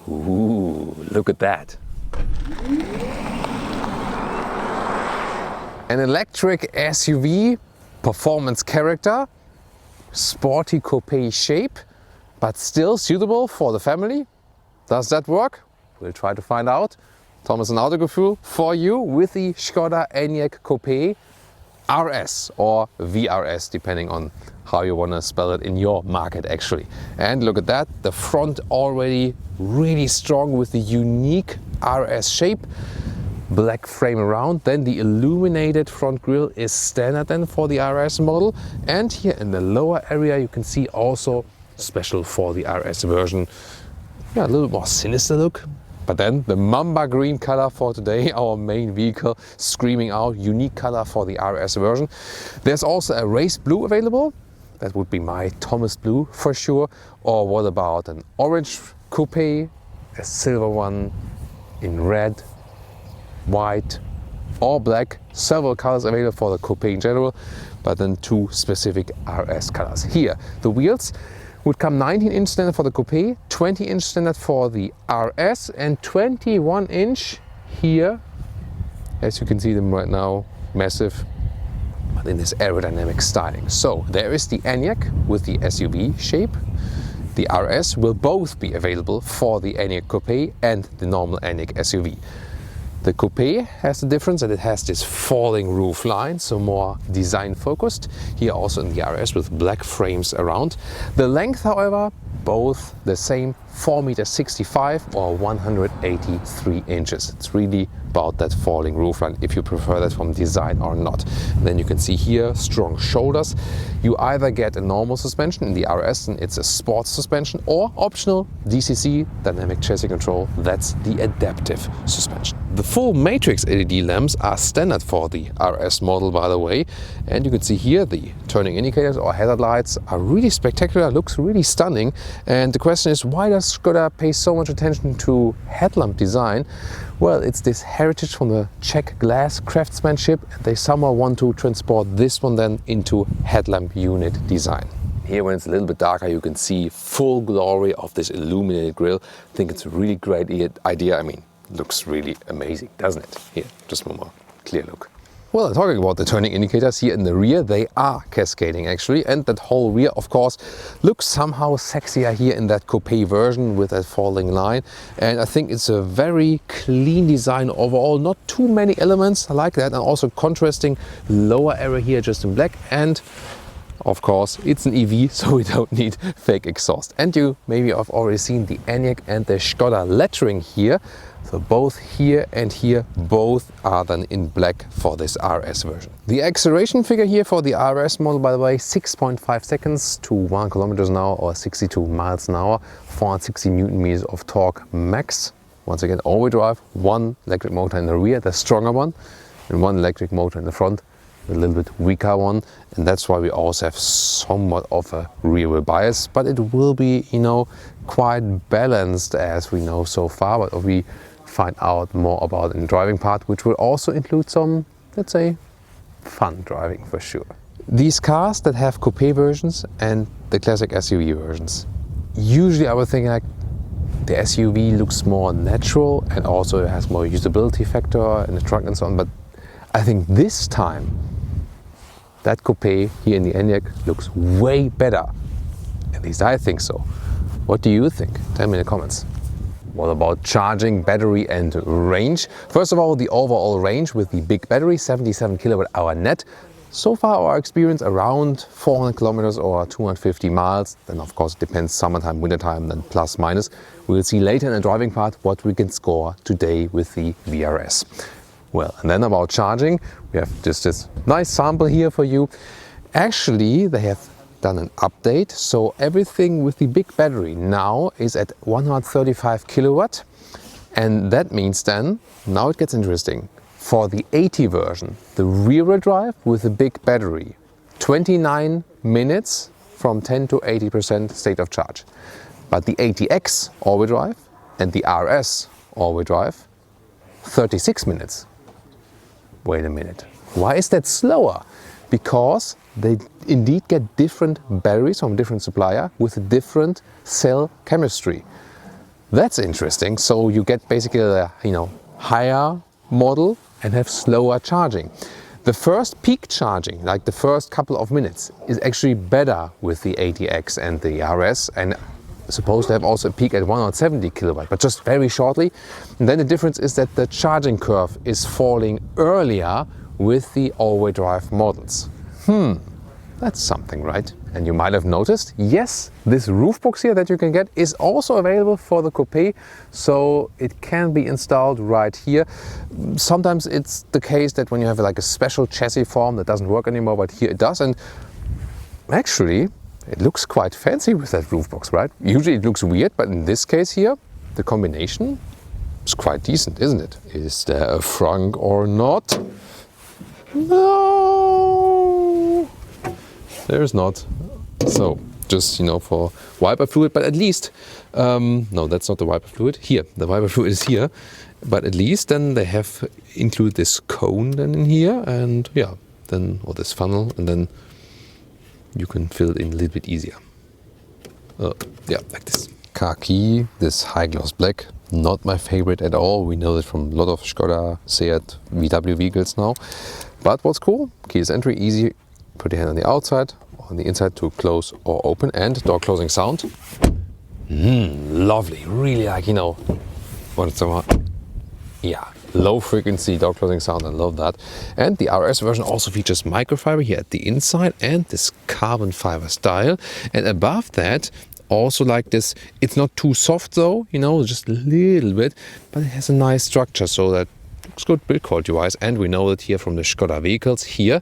Ooh, look at that. An electric SUV, performance character, sporty coupe shape, but still suitable for the family. Does that work? We'll try to find out. Thomas and Autogefühl for you with the Skoda Enyaq Coupe RS or VRS, depending on how you want to spell it in your market actually. And look at that, the front already really strong with the unique RS shape. Black frame around, then the illuminated front grille is standard then for the RS model. And here in the lower area you can see also special for the RS version. Yeah, a little more sinister look. But then the Mamba green color for today, our main vehicle, screaming out, unique color for the RS version. There's also a race blue available. That would be my Thomas blue for sure. Or what about an orange coupe, a silver one in red, white or black. Several colors available for the coupe in general, but then two specific RS colors. Here, the wheels would come 19-inch standard for the coupe, 20-inch standard for the RS, and 21-inch here. As you can see them right now, massive, but in this aerodynamic styling. So there is the Enyaq with the SUV shape. The RS will both be available for the Enyaq Coupe and the normal Enyaq SUV. The Coupe has the difference that it has this falling roof line, so more design focused. Here also in the RS with black frames around. The length, however, both the same, 4.65 m or 183 inches. It's really about that falling roof line, if you prefer that from design or not. And then you can see here strong shoulders. You either get a normal suspension in the RS and it's a sports suspension, or optional DCC, dynamic chassis control, that's the adaptive suspension. The full matrix LED lamps are standard for the RS model, by the way. And you can see here the turning indicators or hazard lights are really spectacular, looks really stunning. And the question is, why does Skoda pay so much attention to headlamp design? Well, it's this heritage from the Czech glass craftsmanship. They somehow want to transport this one then into headlamp unit design. Here when it's a little bit darker you can see full glory of this illuminated grille. I think it's a really great idea. I mean, it looks really amazing, doesn't it? Here, just one more clear look. Well, talking about the turning indicators here in the rear, they are cascading actually, and that whole rear of course looks somehow sexier here in that coupe version with that falling line. And I think it's a very clean design overall, not too many elements like that, and also contrasting lower area here just in black. And of course it's an EV, so we don't need fake exhaust. And you maybe have already seen the Enyaq and the Skoda lettering here. So both here and here, both are then in black for this RS version. The acceleration figure here for the RS model, by the way, 6.5 seconds to 1 km an hour or 62 miles an hour, 460 Newton meters of torque max. Once again, all-wheel drive, one electric motor in the rear, the stronger one, and one electric motor in the front, a little bit weaker one. And that's why we also have somewhat of a rear wheel bias, but it will be, you know, quite balanced as we know so far. But we find out more about in the driving part, which will also include some, let's say, fun driving for sure. These cars that have coupe versions and the classic SUV versions, usually I would think like the SUV looks more natural and also it has more usability factor in the trunk and so on, but I think this time that coupe here in the Enyaq looks way better. At least I think so. What do you think? Tell me in the comments. What about charging, battery and range? First of all, the overall range with the big battery, 77 kWh net. So far our experience around 400 kilometers or 250 miles. Then of course it depends, summertime, wintertime, then plus minus. We'll see later in the driving part what we can score today with the VRS. Well, and then about charging, we have just this nice sample here for you. Actually, they have done an update, so everything with the big battery now is at 135 kilowatt, and that means then, now it gets interesting, for the 80 version, the rear-wheel drive with the big battery, 29 minutes from 10 to 80% state of charge. But the ATX all-wheel drive and the RS all-wheel drive, 36 minutes. Wait a minute, why is that slower? Because they indeed get different batteries from a different supplier with a different cell chemistry. That's interesting. So you get basically a higher model and have slower charging. The first peak charging, like the first couple of minutes, is actually better with the ATX and the RS, and supposed to have also a peak at 170 kilowatt, but just very shortly. And then the difference is that the charging curve is falling earlier with the all-wheel drive models. That's something, right? And you might have noticed, yes, this roof box here that you can get is also available for the Coupe, so it can be installed right here. Sometimes it's the case that when you have like a special chassis form that doesn't work anymore, but here it does, and actually it looks quite fancy with that roof box, right? Usually it looks weird, but in this case here, the combination is quite decent, isn't it? Is there a frunk or not? No, there's not. So just for wiper fluid, but at least no, that's not the wiper fluid. Here, the wiper fluid is here, but at least then they have included this cone then in here, and then or this funnel, and then you can fill it in a little bit easier. Like this. Khaki, this high gloss black, not my favorite at all. We know that from a lot of Skoda, Seat, VW vehicles now. But what's cool, keyless entry, easy. Put your hand on the outside, on the inside to close or open, and door closing sound. Lovely, really like, low frequency door closing sound, I love that. And the RS version also features microfiber here at the inside and this carbon fiber style. And above that, also like this, it's not too soft though, just a little bit, but it has a nice structure, so that looks good build quality wise. And we know that here from the Skoda vehicles here,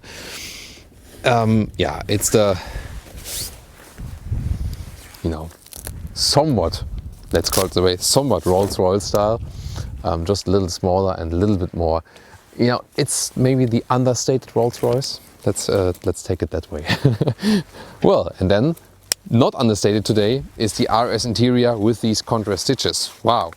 it's the, somewhat, let's call it the way, somewhat Rolls-Royce style, just a little smaller and a little bit more, it's maybe the understated Rolls-Royce. Let's take it that way. Well, and then not understated today is the RS interior with these contrast stitches. Wow.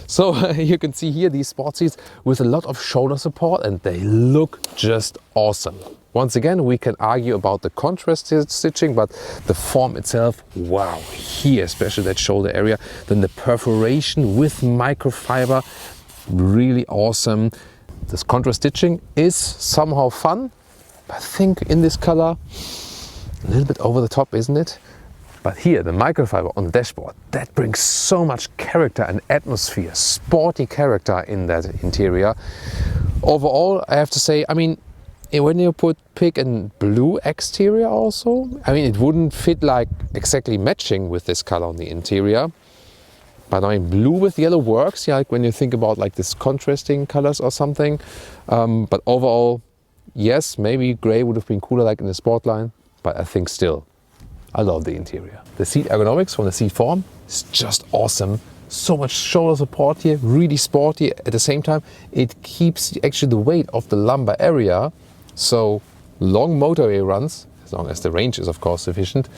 So you can see here these sport seats with a lot of shoulder support, and they look just awesome. Once again, we can argue about the contrast stitching, but the form itself, wow, here, especially that shoulder area, then the perforation with microfiber, really awesome. This contrast stitching is somehow fun, I think in this color, a little bit over the top, isn't it? But here, the microfiber on the dashboard, that brings so much character and atmosphere, sporty character in that interior. Overall, I have to say, when you pick a blue exterior also, it wouldn't fit like exactly matching with this color on the interior. But blue with yellow works, like when you think about like this contrasting colors or something. But overall, yes, maybe gray would have been cooler like in the sport line, but I think still, I love the interior. The seat ergonomics from the seat form is just awesome. So much shoulder support here, really sporty. At the same time, it keeps actually the weight of the lumbar area. So long motorway runs, as long as the range is of course sufficient,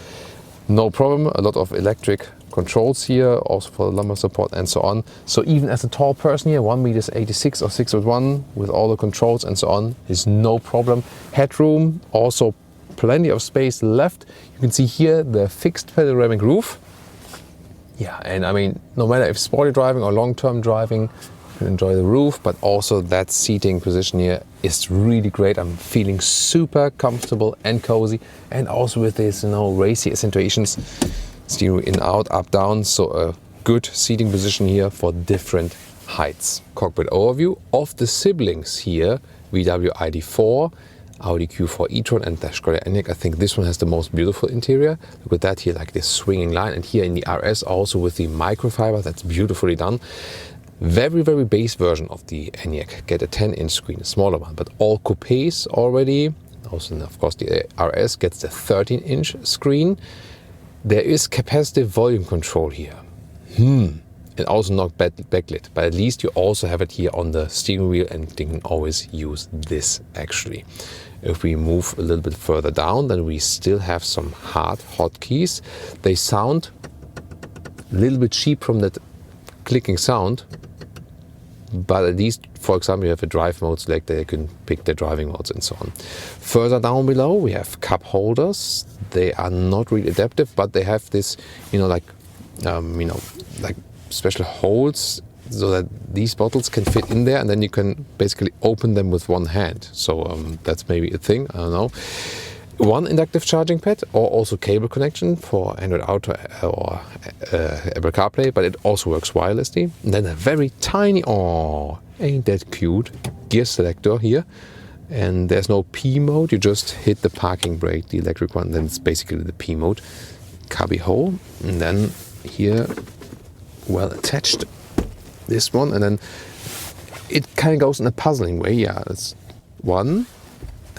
no problem. A lot of electric controls here, also for the lumbar support and so on. So even as a tall person here, 1.86 m or 6'1", with all the controls and so on, is no problem. Headroom, also plenty of space left. You can see here the fixed panoramic roof. And no matter if sporty driving or long-term driving, you can enjoy the roof, but also that seating position here is really great. I'm feeling super comfortable and cozy, and also with this, racy accentuations, steering in, out, up, down. So a good seating position here for different heights. Cockpit overview of the siblings here, VW ID4, Audi Q4 e-tron and the Skoda Enyaq. I think this one has the most beautiful interior. Look at that here, like this swinging line, and here in the RS also with the microfiber, that's beautifully done. Very, very base version of the Enyaq. Get a 10-inch screen, a smaller one, but all coupes already. Also, of course, the RS gets the 13-inch screen. There is capacitive volume control here. And also not backlit, but at least you also have it here on the steering wheel, and you can always use this actually. If we move a little bit further down, then we still have some hard hotkeys. They sound a little bit cheap from that clicking sound, but at least, for example, you have a drive mode select that you can pick the driving modes and so on. Further down below, we have cup holders. They are not really adaptive, but they have this, like special holes so that these bottles can fit in there, and then you can basically open them with one hand. So that's maybe a thing, I don't know. One inductive charging pad, or also cable connection for Android Auto or Apple CarPlay, but it also works wirelessly. And then a very tiny, oh, ain't that cute, gear selector here. And there's no P mode, you just hit the parking brake, the electric one, then it's basically the P mode. Cubby hole, and then here, well attached, this one, and then it kind of goes in a puzzling way. Yeah, it's 1,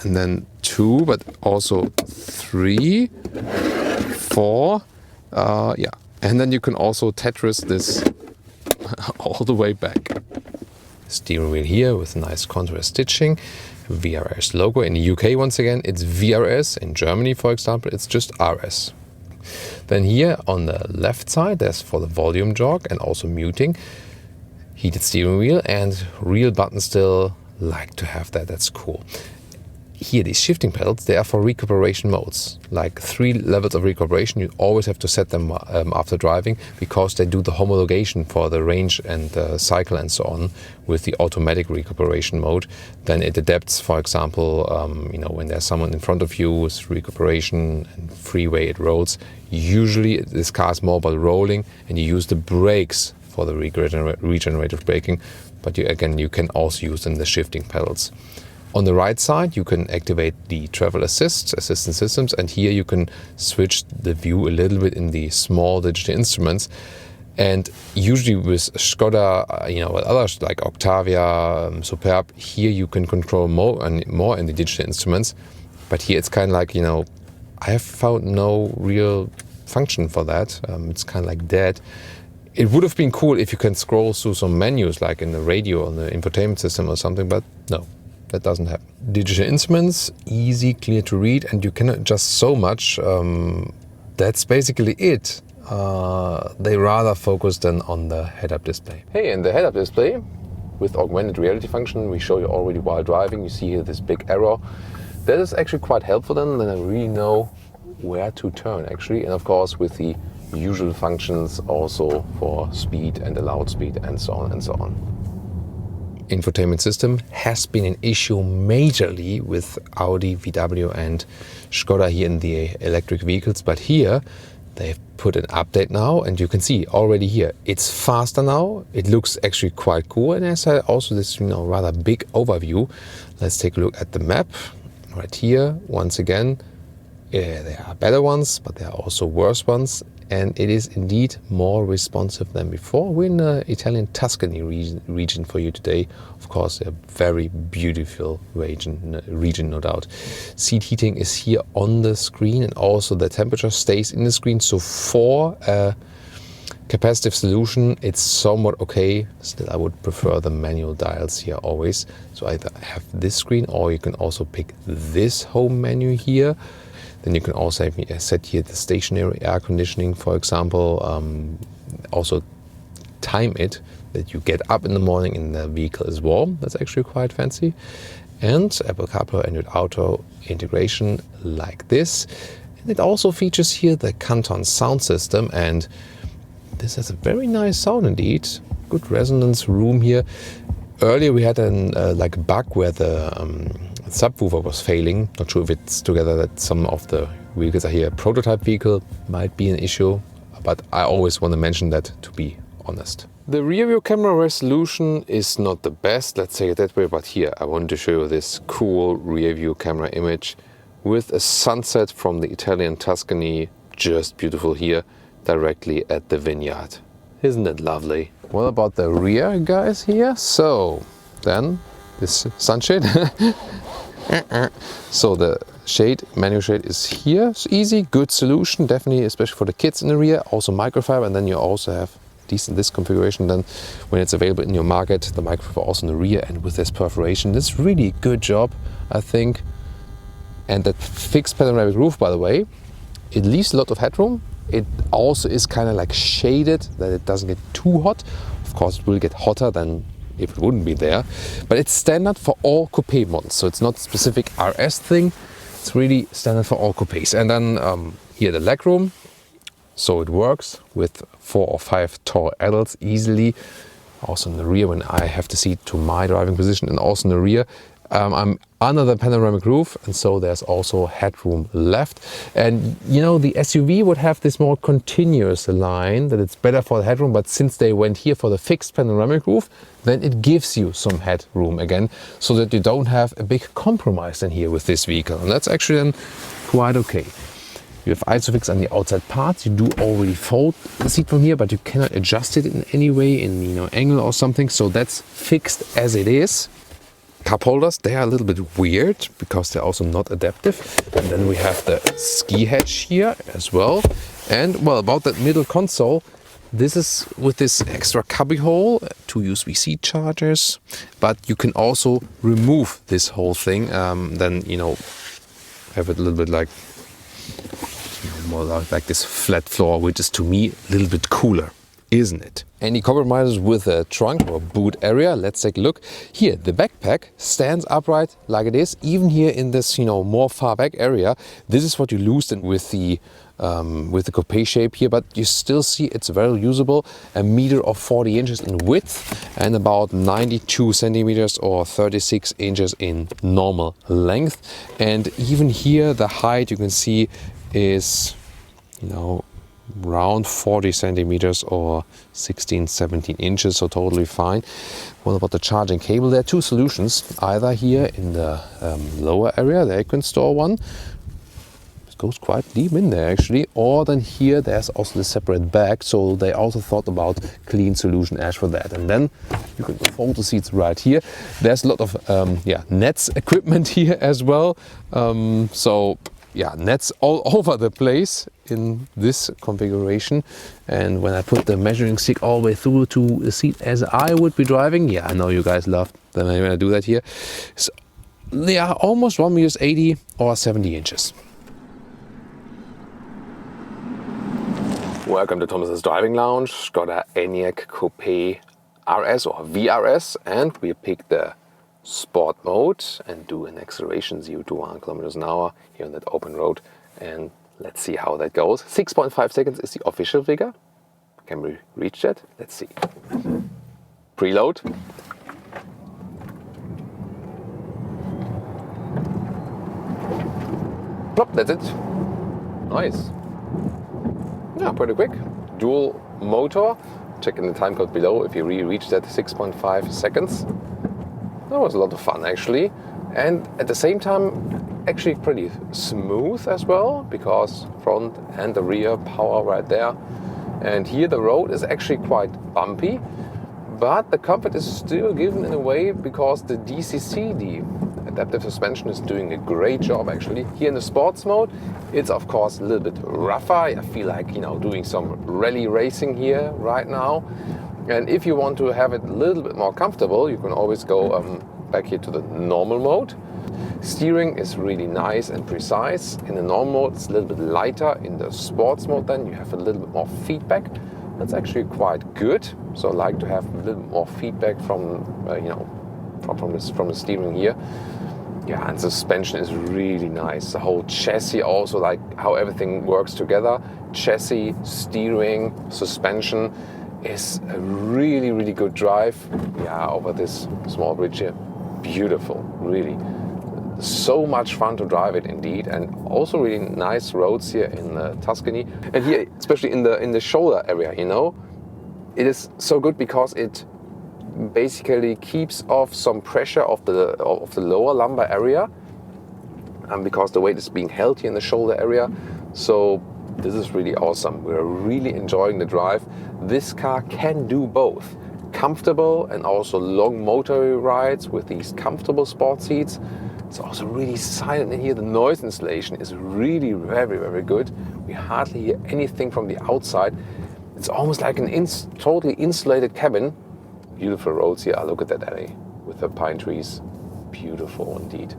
and then 2, but also 3, 4, yeah, and then you can also Tetris this all the way back. Steering wheel here with nice contrast stitching, VRS logo. In the UK, once again, it's VRS. In Germany, for example, it's just RS. Then here on the left side, there's for the volume jog and also muting, heated steering wheel, and real button still. Like to have that, that's cool. Here, these shifting pedals, they are for recuperation modes. Like 3 levels of recuperation, you always have to set them after driving, because they do the homologation for the range and the cycle and so on with the automatic recuperation mode. Then it adapts, for example, when there's someone in front of you with recuperation and freeway, it rolls. Usually this car is more about rolling, and you use the brakes for the regenerative braking, but you can also use them the shifting pedals. On the right side, you can activate the travel assistant systems, and here you can switch the view a little bit in the small digital instruments. And usually with Skoda, others like Octavia, Superb, here you can control more in the digital instruments. But here it's kind of like, I have found no real function for that. It's kind of like dead. It would have been cool if you can scroll through some menus, like in the radio on the infotainment system or something, but no. That doesn't happen. Digital instruments, easy, clear to read, and you can adjust so much. That's basically it. They rather focus then on the head-up display. Hey, and the head-up display with augmented reality function, we show you already while driving. You see here this big arrow. That is actually quite helpful then I really know where to turn actually. And of course with the usual functions also for speed and allowed speed and so on and so on. Infotainment system has been an issue majorly with Audi, VW and Skoda here in the electric vehicles, but here they've put an update now, and you can see already here it's faster now. It looks actually quite cool, and as also this rather big overview. Let's take a look at the map right here. Once again, there are better ones, but there are also worse ones. And it is indeed more responsive than before. We're in the Italian Tuscany region for you today. Of course, a very beautiful region, no doubt. Seat heating is here on the screen, and also the temperature stays in the screen. So for a capacitive solution, it's somewhat okay. Still, I would prefer the manual dials here always. So either have this screen, or you can also pick this home menu here. Then you can also set here the stationary air conditioning, for example. Also time it that you get up in the morning and the vehicle is warm. That's actually quite fancy. And Apple CarPlay and Auto integration like this. And it also features here the Canton sound system, and this has a very nice sound indeed. Good resonance room here. Earlier we had a bug where the subwoofer was failing. Not sure if it's together that some of the vehicles are here. A prototype vehicle might be an issue, but I always want to mention that, to be honest. The rear view camera resolution is not the best, let's say it that way, but here I want to show you this cool rear view camera image with a sunset from the Italian Tuscany, just beautiful here, directly at the vineyard. Isn't it lovely? What about the rear guys here? So then this sunshade. So the manual shade is here. It's easy, good solution, definitely, especially for the kids in the rear. Also microfiber, and then you also have this configuration. Then when it's available in your market, the microfiber also in the rear, and with this perforation, this really good job, I think. And that fixed panoramic roof, by the way, it leaves a lot of headroom. It also is kind of like shaded, that it doesn't get too hot. Of course, it will get hotter than if it wouldn't be there, but it's standard for all coupe models, so it's not a specific RS thing. It's really standard for all coupes. And then here the legroom, so it works with 4 or 5 tall adults easily. Also in the rear, when I have the seat to my driving position, and also in the rear, I'm under the panoramic roof, and so there's also headroom left. And you know, the SUV would have this more continuous line that it's better for the headroom, but since they went here for the fixed panoramic roof, then it gives you some headroom again, so that you don't have a big compromise in here with this vehicle, and that's actually then quite okay. You have ISOFIX on the outside parts. You do already fold the seat from here, but you cannot adjust it in any way, in angle or something, so that's fixed as it is. Cup holders, they are a little bit weird because they're also not adaptive. And then we have the ski hatch here as well. And well, about that middle console, this is with this extra cubby hole, 2 USB-C chargers, but you can also remove this whole thing. Then, you know, have it a little bit like, more like this flat floor, which is to me a little bit cooler, isn't it? Any compromises with the trunk or boot area? Let's take a look. Here, the backpack stands upright like it is, even here in this, you know, more far back area. This is what you lose with the coupe shape here, but you still see it's very usable. 1.40 meters in width and about 92 centimeters or 36 inches in normal length. And even here, the height you can see is, you know, around 40 centimeters or 16, 17 inches, so totally fine. What about the charging cable? There are 2 solutions, either here in the lower area, there you can store one. It goes quite deep in there actually, or then here there's also the separate bag, so they also thought about clean solution as for that. And then you can fold the seats right here. There's a lot of nets equipment here as well, so yeah, nets all over the place in this configuration. And when I put the measuring stick all the way through to the seat as I would be driving, yeah, I know you guys love that when I do that here. So they are almost 1.80 meters or 70 inches. Welcome to Thomas's Driving Lounge, Skoda Enyaq Coupe RS or VRS, and we picked the Sport mode and do an acceleration 0 to 1 kilometers an hour here on that open road, and let's see how that goes. 6.5 seconds is the official figure. Can we reach that? Let's see. Preload. Plop, that's it. Nice. Yeah, pretty quick. Dual motor. Check in the time code below if you reach that 6.5 seconds. That was a lot of fun actually, and at the same time actually pretty smooth as well, because front and the rear power right there. And here the road is actually quite bumpy, but the comfort is still given in a way because the DCC, the adaptive suspension, is doing a great job actually. Here in the sports mode, it's of course a little bit rougher. I feel like, you know, doing some rally racing here right now. And if you want to have it a little bit more comfortable, you can always go back here to the normal mode. Steering is really nice and precise. In the normal mode, it's a little bit lighter. In the sports mode, then you have a little bit more feedback. That's actually quite good. So I like to have a little bit more feedback from from the steering here. Yeah, and suspension is really nice. The whole chassis also, like how everything works together. Chassis, steering, suspension is a really, really good drive. Yeah, over this small bridge here. Beautiful, really. So much fun to drive it indeed, and also really nice roads here in Tuscany. And here, especially in the shoulder area, you know, it is so good because it basically keeps off some pressure of the lower lumbar area, and because the weight is being held here in the shoulder area. So this is really awesome. We're really enjoying the drive. This car can do both. Comfortable and also long motor rides with these comfortable sport seats. It's also really silent in here. The noise insulation is really very, very good. We hardly hear anything from the outside. It's almost like an totally insulated cabin. Beautiful roads here. Look at that alley with the pine trees. Beautiful indeed.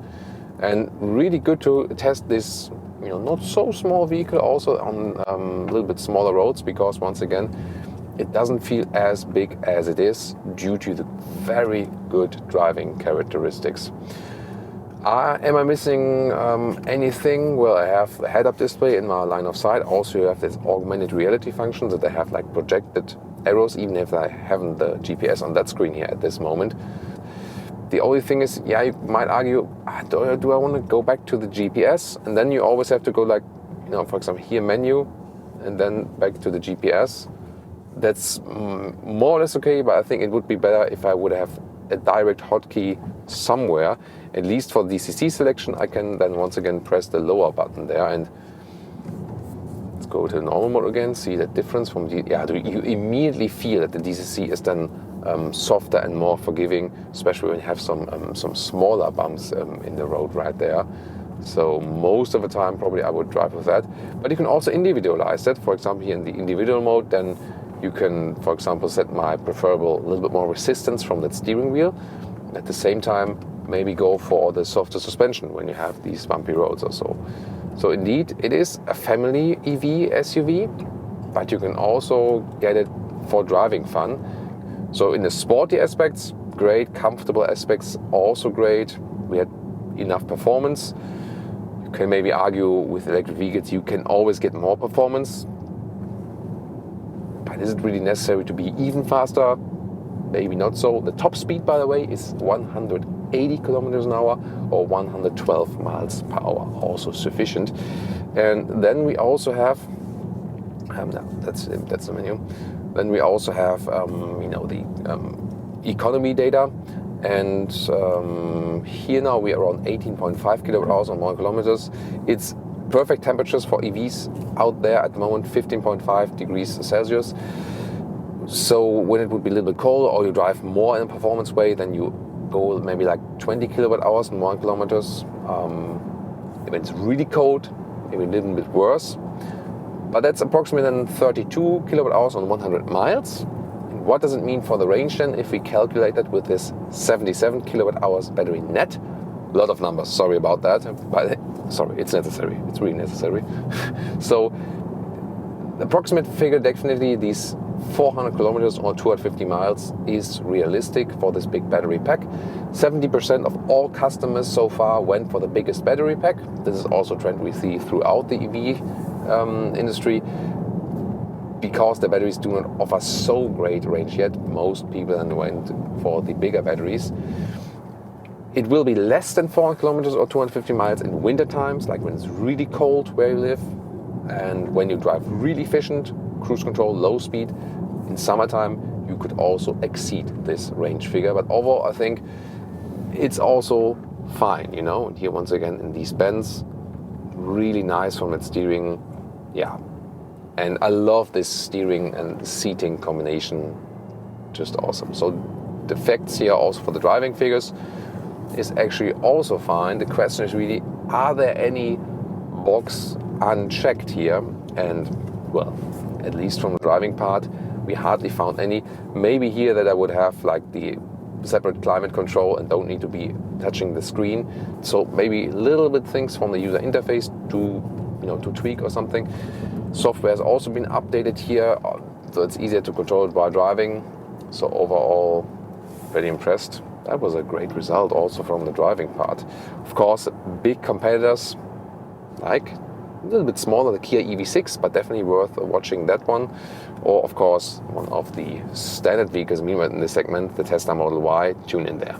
And really good to test this, you know, not so small vehicle also on a little bit smaller roads, because once again, it doesn't feel as big as it is due to the very good driving characteristics. Am I missing anything? Well, I have the head-up display in my line of sight. Also, you have this augmented reality function that I have like projected arrows, even if I haven't the GPS on that screen here at this moment. The only thing is, yeah, you might argue, do I want to go back to the GPS? And then you always have to go like, you know, for example, here menu, and then back to the GPS. That's more or less okay, but I think it would be better if I would have a direct hotkey somewhere. At least for DCC selection, I can then once again press the lower button there, and let's go to normal mode again. See the difference from the, you immediately feel that the DCC is then softer and more forgiving, especially when you have some smaller bumps in the road right there. So most of the time probably I would drive with that, but you can also individualize that. For example, here in the individual mode, then you can, for example, set my preferable a little bit more resistance from that steering wheel. At the same time, maybe go for the softer suspension when you have these bumpy roads or so. So indeed, it is a family EV SUV, but you can also get it for driving fun. So in the sporty aspects, great. Comfortable aspects, also great. We had enough performance. You can maybe argue with electric vehicles, you can always get more performance. But is it really necessary to be even faster? Maybe not so. The top speed, by the way, is 180 kilometers an hour or 112 miles per hour, also sufficient. And then we also have, that's the menu. Then we also have, the economy data. And here now we are around 18.5 kilowatt hours on 1 kilometers. It's perfect temperatures for EVs out there at the moment, 15.5 degrees Celsius. So when it would be a little bit colder or you drive more in a performance way, then you go maybe like 20 kilowatt hours in 1 kilometers. If it's really cold, maybe a little bit worse. But that's approximately then 32 kilowatt hours on 100 miles. And what does it mean for the range then if we calculate that with this 77 kilowatt hours battery net? A lot of numbers, sorry about that. But sorry, it's necessary. It's really necessary. So the approximate figure, definitely these 400 kilometers or 250 miles is realistic for this big battery pack. 70% of all customers so far went for the biggest battery pack. This is also a trend we see throughout the EV industry, because the batteries do not offer so great range yet. Most people then went for the bigger batteries. It will be less than 400 kilometers or 250 miles in winter times, like when it's really cold where you live, and when you drive really efficient, cruise control, low speed. In summertime, you could also exceed this range figure. But overall, I think it's also fine, you know. And here once again in these bends, really nice from its steering, yeah. And I love this steering and seating combination, just awesome. So the facts here also for the driving figures is actually also fine. The question is really, are there any box unchecked here? And well, at least from the driving part, we hardly found any. Maybe here that I would have like the separate climate control and don't need to be touching the screen. So maybe little bit things from the user interface to tweak or something. Software has also been updated here, so it's easier to control it while driving. So overall, very impressed. That was a great result also from the driving part. Of course, big competitors, like a little bit smaller, the Kia EV6, but definitely worth watching that one. Or of course, one of the standard vehicles in this segment, the Tesla Model Y, tune in there.